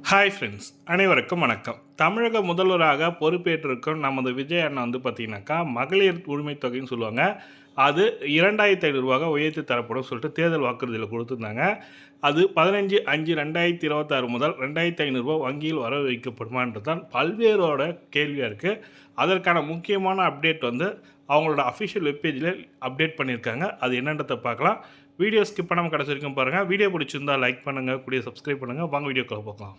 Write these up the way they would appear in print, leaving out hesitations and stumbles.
Hi friends, அனைவருக்கும் வணக்கம். தமிழக முதல்வராக பொறுப்பேற்றிருக்கும் நமது விஜய் அண்ணா பார்த்தீங்கன்னாக்கா, மகளிர் உரிமை தொகைன்னு சொல்லுவாங்க. அது ரூ. 2500 உயர்த்தி தரப்படும் சொல்லிட்டு தேர்தல் வாக்குறுதியில் கொடுத்துருந்தாங்க. அது 15/5/2026 முதல் ரூ. 2500 வங்கியில் வர வைக்கப்படுமான்றது தான் பல்வேறோட கேள்வியாக இருக்குது. அதற்கான முக்கியமான அப்டேட் அவங்களோட அஃபிஷியல் வெப்பேஜில் அப்டேட் பண்ணியிருக்காங்க. அது என்னன்றதை பார்க்கலாம். வீடியோ ஸ்கிப் பண்ணாமல் கடைசி வரைக்கும் பாருங்கள். வீடியோ பிடிச்சிருந்தால் லைக் பண்ணுங்கள், கூடிய சப்ஸ்கிரைப் பண்ணுங்கள். வாங்க வீடியோக்குள்ள பார்க்கலாம்.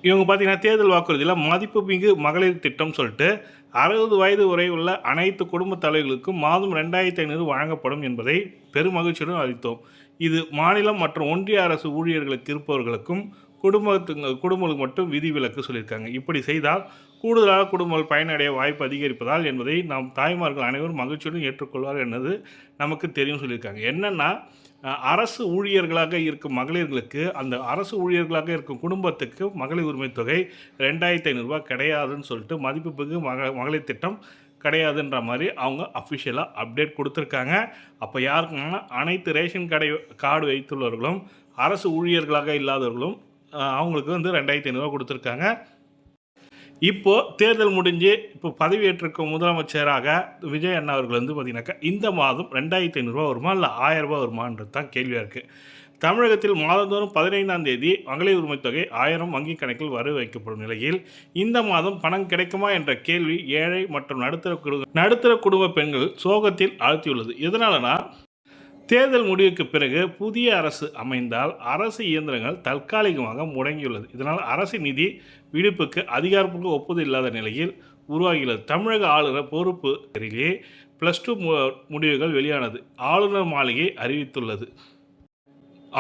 இவங்க பார்த்தீங்கன்னா தேர்தல் வாக்குறுதியில் மதிப்புமிகு மகளிர் திட்டம் சொல்லிட்டு 60 வயது வரை உள்ள அனைத்து குடும்ப தலைவர்களுக்கும் மாதம் 2500 வழங்கப்படும் என்பதை பெருமகிழ்ச்சியுடன் அறிவித்தோம். இது மாநிலம் மற்றும் ஒன்றிய அரசு ஊழியர்களுக்கு இருப்பவர்களுக்கும் குடும்பங்களுக்கு மட்டும் விதிவிலக்கு சொல்லியிருக்காங்க. இப்படி செய்தால் கூடுதலாக குடும்பங்கள் பயனடைய வாய்ப்பு அதிகரிப்பதால் என்பதை நாம் தாய்மார்கள் அனைவரும் மகிழ்ச்சியுடன் ஏற்றுக்கொள்வார் என்பது நமக்கு தெரியும் சொல்லியிருக்காங்க. என்னென்னா, அரசு ஊழியர்களாக இருக்கும் மகளிர்களுக்கு, அந்த அரசு ஊழியர்களாக இருக்கும் குடும்பத்துக்கு மகளிர் உரிமை தொகை 2500 கிடையாதுன்னு சொல்லிட்டு மதிப்புமிகு மகளிர் திட்டம் கிடையாதுன்ற மாதிரி அவங்க அஃபிஷியலாக அப்டேட் கொடுத்துருக்காங்க. அப்போ யாருக்குன்னா, அனைத்து ரேஷன் கார்டு வைத்துள்ளவர்களும் அரசு ஊழியர்களாக இல்லாதவர்களும் அவங்களுக்கு 2500 கொடுத்துருக்காங்க. இப்போது தேர்தல் முடிஞ்சு இப்போ பதவியேற்றிருக்கும் முதலமைச்சராக விஜய் அண்ணா அவர்கள் பார்த்திங்கனாக்கா, இந்த மாதம் 2500 வருமா இல்லை 1000 வருமானது தான் கேள்வியாக இருக்குது. தமிழகத்தில் மாதந்தோறும் 15ஆம் தேதி மகளிர் உரிமை தொகை 1000 வங்கி கணக்கில் வர வைக்கப்படும் நிலையில் இந்த மாதம் பணம் கிடைக்குமா என்ற கேள்வி ஏழை மற்றும் நடுத்தர குடும்ப பெண்கள் சோகத்தில் ஆழ்த்தியுள்ளது. எதனாலனா, தேர்தல் முடிவுக்கு பிறகு புதிய அரசு அமைந்தால் அரசு இயந்திரங்கள் தற்காலிகமாக முடங்கியுள்ளது. இதனால் அரசு நிதி விடுப்புக்கு அதிகாரப்பூர்வ ஒப்புதல் இல்லாத நிலையில் உருவாகியுள்ளது. தமிழக ஆளுநர் பொறுப்பு +2 முடிவுகள் வெளியானது. ஆளுநர் மாளிகை அறிவித்துள்ளது.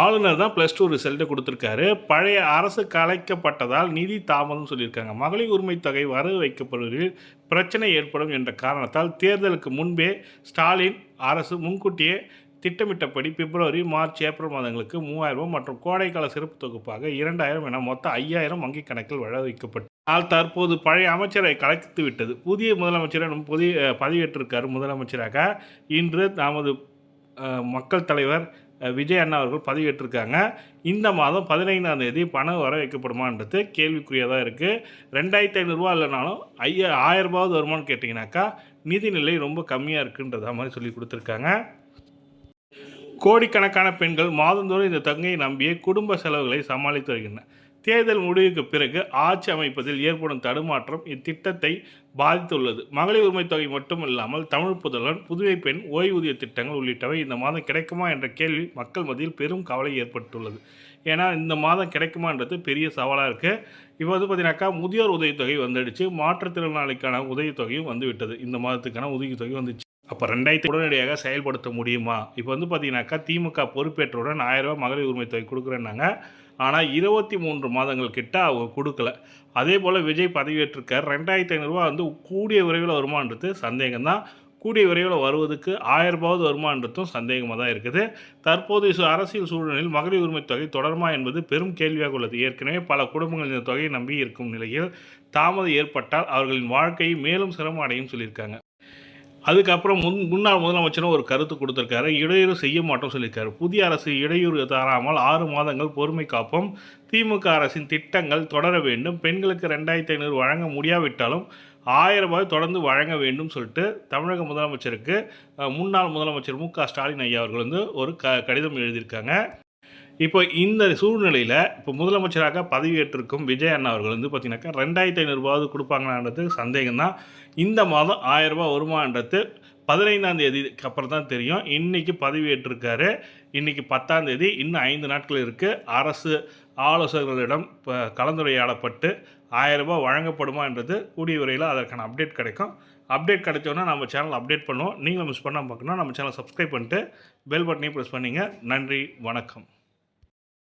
ஆளுநர் தான் +2 ரிசல்ட்டை கொடுத்துருக்காரு. பழைய அரசு கலைக்கப்பட்டதால் நிதி தாமதம் சொல்லியிருக்காங்க. மகளிர் உரிமை தொகை வரவு வைக்கப்படுவதில் பிரச்சனை ஏற்படும் என்ற காரணத்தால் தேர்தலுக்கு முன்பே ஸ்டாலின் அரசு முன்கூட்டியே திட்டமிட்டபடி பிப்ரவரி, மார்ச், ஏப்ரல் மாதங்களுக்கு 3000 மற்றும் கோடைக்கால சிறப்பு தொகுப்பாக 2000 என மொத்தம் 5000 வங்கி கணக்கில் வழங்கப்பட்டது. தற்போது பழைய அமைச்சரை கலைத்து விட்டது. புதிய முதலமைச்சரை பதவியேற்றிருக்கார். முதலமைச்சராக இன்று நமது மக்கள் தலைவர் விஜய் அண்ணா அவர்கள் பதவியேற்றிருக்காங்க. இந்த மாதம் 15ஆம் தேதி பணம் வர வைக்கப்படுமான்றது கேள்விக்குரியதாக இருக்குது. 2500 இல்லைனாலும் 1000 வருமானு கேட்டிங்கனாக்கா, நிதிநிலை ரொம்ப கம்மியாக இருக்குன்றதா மாதிரி சொல்லி கொடுத்துருக்காங்க. கோடிக்கணக்கான பெண்கள் மாதந்தோறும் இந்த தொகையை நம்பியே குடும்ப செலவுகளை சமாளித்து வருகின்றனர். தேர்தல் முடிவுக்கு பிறகு ஆட்சி அமைப்பதில் ஏற்படும் தடுமாற்றம் இத்திட்டத்தை பாதித்துள்ளது. மகளிர் உரிமை தொகை மட்டும் இல்லாமல் தமிழ் புதல்வன், புதுமை பெண் ஓய்வூதிய திட்டங்கள் உள்ளிட்டவை இந்த மாதம் கிடைக்குமா என்ற கேள்வி மக்கள் மத்தியில் பெரும் கவலை ஏற்பட்டுள்ளது. ஏன்னா, இந்த மாதம் கிடைக்குமான்றது பெரிய சவாலாக இருக்குது. இப்போ பார்த்தீங்கன்னாக்கா, முதியோர் உதவித்தொகை வந்துடுச்சு. மாற்றுத்திறனாளிக்கான உதவித்தொகையும் வந்துவிட்டது. இந்த மாதத்துக்கான உதவித்தொகை வந்துச்சு. அப்போ 2000 உடனடியாக செயல்படுத்த முடியுமா? இப்போ பார்த்தீங்கன்னாக்கா, திமுக பொறுப்பேற்றவுடன் 1000 மகளிர் உரிமை தொகை கொடுக்குறேன்னாங்க. ஆனால் 23 மாதங்கள் கிட்ட அவங்க கொடுக்கல. அதே போல் விஜய் பதவியேற்றிருக்கார். 2500 கூடிய விரைவில் வருமானது சந்தேகம்தான். கூடிய விரைவில் வருவதற்கு 1000 வருமானதும் சந்தேகமாக தான் இருக்குது. தற்போது அரசியல் சூழ்நிலையில் மகளிர் உரிமை தொகை தொடருமா என்பது பெரும் கேள்வியாக உள்ளது. ஏற்கனவே பல குடும்பங்கள் இந்த தொகையை நம்பி இருக்கும் நிலையில் தாமதம் ஏற்பட்டால் அவர்களின் வாழ்க்கையை மேலும் சிரமம் அடையும் சொல்லியிருக்காங்க. அதுக்கப்புறம் முன்னாள் முதலமைச்சரும் ஒரு கருத்து கொடுத்துருக்காரு. இடையூறு செய்ய மாட்டோம் சொல்லியிருக்காரு. புதிய அரசு இடையூறு தராமல் 6 மாதங்கள் பொறுமை காப்போம். திமுக அரசின் திட்டங்கள் தொடர வேண்டும். பெண்களுக்கு 2500 வழங்க முடியாவிட்டாலும் 1000 தொடர்ந்து வழங்க வேண்டும் சொல்லிட்டு தமிழக முதலமைச்சருக்கு முன்னாள் முதலமைச்சர் மு.க. ஸ்டாலின் ஐயா அவர்கள் ஒரு கடிதம் எழுதியிருக்காங்க. இப்போ இந்த சூழ்நிலையில் இப்போ முதலமைச்சராக பதவியேற்றிருக்கும் விஜய் அண்ணா அவர்கள் பார்த்தீங்கன்னாக்கா, 2500 கொடுப்பாங்களான்றது சந்தேகம்தான். இந்த மாதம் 1000 வருமானது 15ஆம் தேதிக்கு அப்புறம் தான் தெரியும். இன்றைக்கி பதவியேற்றிருக்காரு. இன்றைக்கி 10ஆம் தேதி, இன்னும் 5 நாட்கள் இருக்குது. அரசு ஆலோசகர்களிடம் இப்போ கலந்துரையாடப்பட்டு 1000 வழங்கப்படுமான்றது கூடிய விரைவில் அதற்கான அப்டேட் கிடைக்கும். அப்டேட் கிடைச்சோன்னா நம்ம சேனல் அப்டேட் பண்ணுவோம். நீங்களும் மிஸ் பண்ணாமல் பார்க்கணும், நம்ம சேனல் சப்ஸ்கிரைப் பண்ணிட்டு பெல் பட்டனையும் ப்ரெஸ் பண்ணிங்க. நன்றி, வணக்கம்.